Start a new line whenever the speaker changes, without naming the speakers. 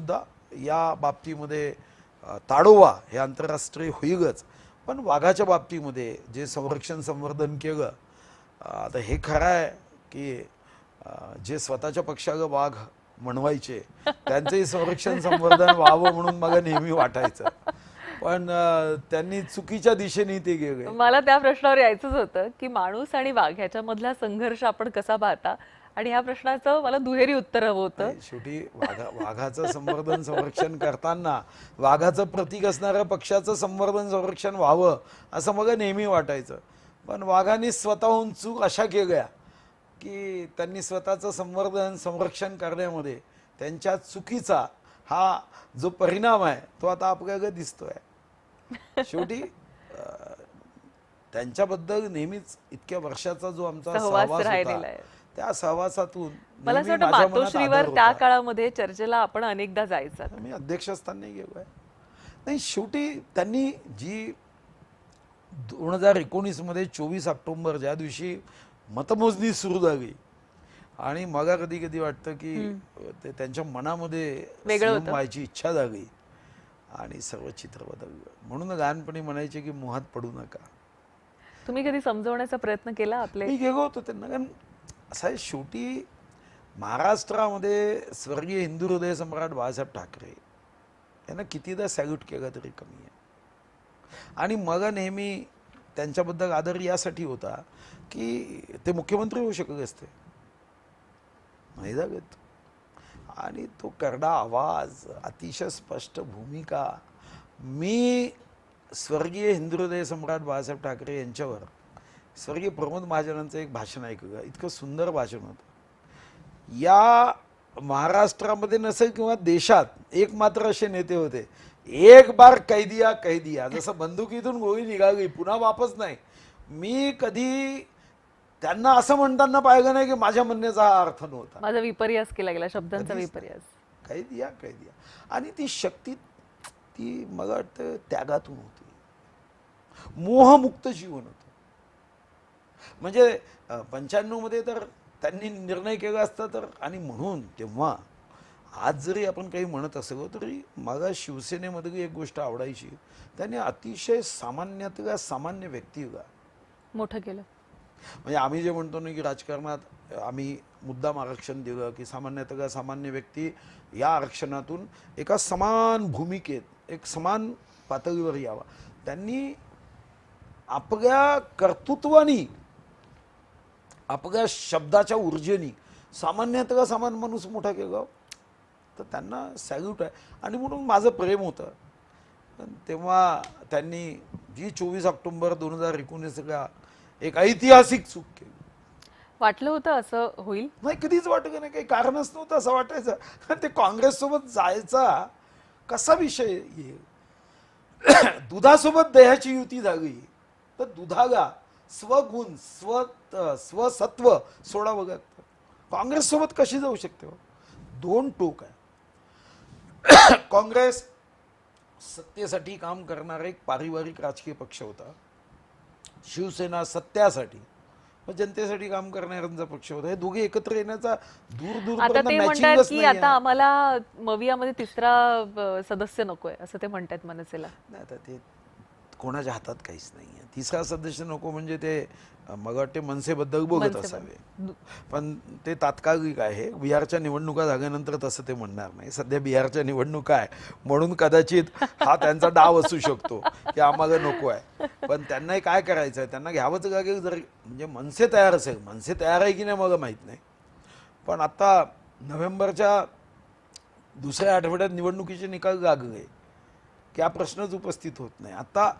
सुद्धा या बाबतीमध्ये ताडोबा हे आंतरराष्ट्रीय होईलच, पण वाघाच्या बाबतीमध्ये जे संरक्षण संवर्धन केलं, आता हे खरं आहे की जे स्वतःच्या पक्षाला वाघ म्हणवायचे त्यांचंही संरक्षण संवर्धन व्हावं म्हणून मला नेहमी वाटायचं, पण त्यांनी चुकीच्या दिशेने ते गेले.
मला त्या प्रश्नावर यायचंच होतं की माणूस आणि वाघ ह्याच्यामधला संघर्ष आपण कसा पाहता, आणि ह्या प्रश्नाचं मला दुहेरी उत्तर हवं होतं.
शेवटी वाघाचं संवर्धन संरक्षण करताना वाघाचं प्रतीक असणाऱ्या पक्षाचं संवर्धन संरक्षण व्हावं असं मला नेहमी वाटायचं, पण वाघांनी स्वतःहून चूक अशा केल्या की त्यांनी स्वतःचं संवर्धन संरक्षण करण्यामध्ये त्यांच्या चुकीचा हा जो परिणाम आहे तो आता आपल्याला दिसतोय. शेवटी त्यांच्याबद्दल नेहमीच इतक्या वर्षाचा जो आमचा सहवास होता, त्या सहवासातून
मला असं वाटतं मातोश्रीवर त्या काळामध्ये चर्चेला आपण अनेकदा जायचं.
मी अध्यक्ष असताना गेलोय. नाही, शेवटी त्यांनी जी 2019 मध्ये 24 ऑक्टोबर ज्या दिवशी मतमोजणी सुरू झाली, आणि मला कधी कधी वाटतं की ते त्यांच्या मनामध्ये व्हायची इच्छा झाली आणि सर्व चित्र बदललं. म्हणून लहानपणी म्हणायचे की मोहात पडू नका.
तुम्ही कधी समजवण्याचा प्रयत्न केला आपले?
मी गेलो होतो त्यांना, कारण असं आहे शेवटी महाराष्ट्रामध्ये स्वर्गीय हिंदू हृदय सम्राट बाळासाहेब ठाकरे यांना कितीदा सॅल्यूट केला तरी कमी आहे. आणि मला नेहमी त्यांच्याबद्दल आदर यासाठी होता की ते मुख्यमंत्री होऊ शकत असते, नाही जागत, आणि तो करडा आवाज, अतिशय स्पष्ट भूमिका. मी स्वर्गीय हिंदू हृदय सम्राट बाळासाहेब ठाकरे यांच्यावर स्वर्गीय प्रमोद महाजनांचं एक भाषण ऐकलं, इतकं सुंदर भाषण होतं. या महाराष्ट्रामध्ये नसेल किंवा देशात एकमात्र असे नेते होते, एक बार कैदिया कैदिया, जसं बंदुकीतून गोळी निघाली पुन्हा वापस नाही. मी कधी त्यांना असं म्हणताना पाहिलं नाही की माझ्या म्हणण्याचा हा अर्थ नव्हता,
माझा विपर्यास केला गेला, शब्दांचा विपर्यास.
कैदिया कैदिया. आणि ती शक्ती ती मला वाटतं त्यागातून होती, मोहमुक्त जीवन होतं. म्हणजे 95 मध्ये तर त्यांनी निर्णय केला असता तर, आणि म्हणून तेव्हा आज जरी आपण काही म्हणत असलो तरी मला शिवसेनेमध्ये एक गोष्ट आवडायची, त्यांनी अतिशय सामान्यातल्या सामान्य व्यक्तीला
मोठं केलं.
म्हणजे आम्ही जे म्हणतो ना की राजकारणात आम्ही मुद्दाम आरक्षण दिलं की सामान्यतः सामान्य व्यक्ती या आरक्षणातून एका समान भूमिकेत एक समान पातळीवर यावा, त्यांनी आपल्या कर्तृत्वानी आपल्या शब्दाच्या ऊर्जेनी सामान्यतः सामान माणूस मोठा केला, तर त्यांना सॅल्यूट आहे. आणि म्हणून माझं प्रेम होतं. तेव्हा त्यांनी जी 24 ऑक्टोबर 2019 एक ऐतिहासिक चूक केली.
वाटलं होतं असं होईल?
नाही, कधीच वाटलं नाही, काही कारणच नव्हतं असं वाटायचं. ते काँग्रेससोबत जायचा कसा विषय येईल. दुधासोबत दह्याची युती झाली तर दुधाला स्वगुण स्वसत्व सोडावं लागतं. काँग्रेससोबत कशी जाऊ शकते? दोन टोक आहे. काँग्रेस सत्तेसाठी काम करणारा एक पारिवारिक राजकीय पक्ष होता, शिवसेना सत्यासाठी जनतेसाठी काम करणाऱ्यांचा पक्ष होता. हे दोघे एकत्र येण्याचा दूर
आता ते म्हणतात की आता आम्हाला मवियामध्ये तिसरा सदस्य नकोय असं ते म्हणतात मनसेला.
नाही, आता ते कोणाच्या हातात काहीच नाही आहे. तिसरा सदस्य नको म्हणजे ते मला वाटते मनसेबद्दल बघत असावे, पण ते तात्कालिक आहे. बिहारच्या निवडणुका झाल्यानंतर तसं ते म्हणणार नाही. सध्या बिहारच्या निवडणुका आहे म्हणून कदाचित हा त्यांचा डाव असू शकतो की आम्हाला नको आहे, पण त्यांनाही काय करायचं आहे, त्यांना घ्यावंच लागेल. जर म्हणजे मनसे तयार असेल, मनसे तयार आहे की नाही मला माहीत नाही, पण आता नोव्हेंबरच्या दुसऱ्या आठवड्यात निवडणुकीचे निकाल लागले की हा प्रश्नच उपस्थित होत नाही. आता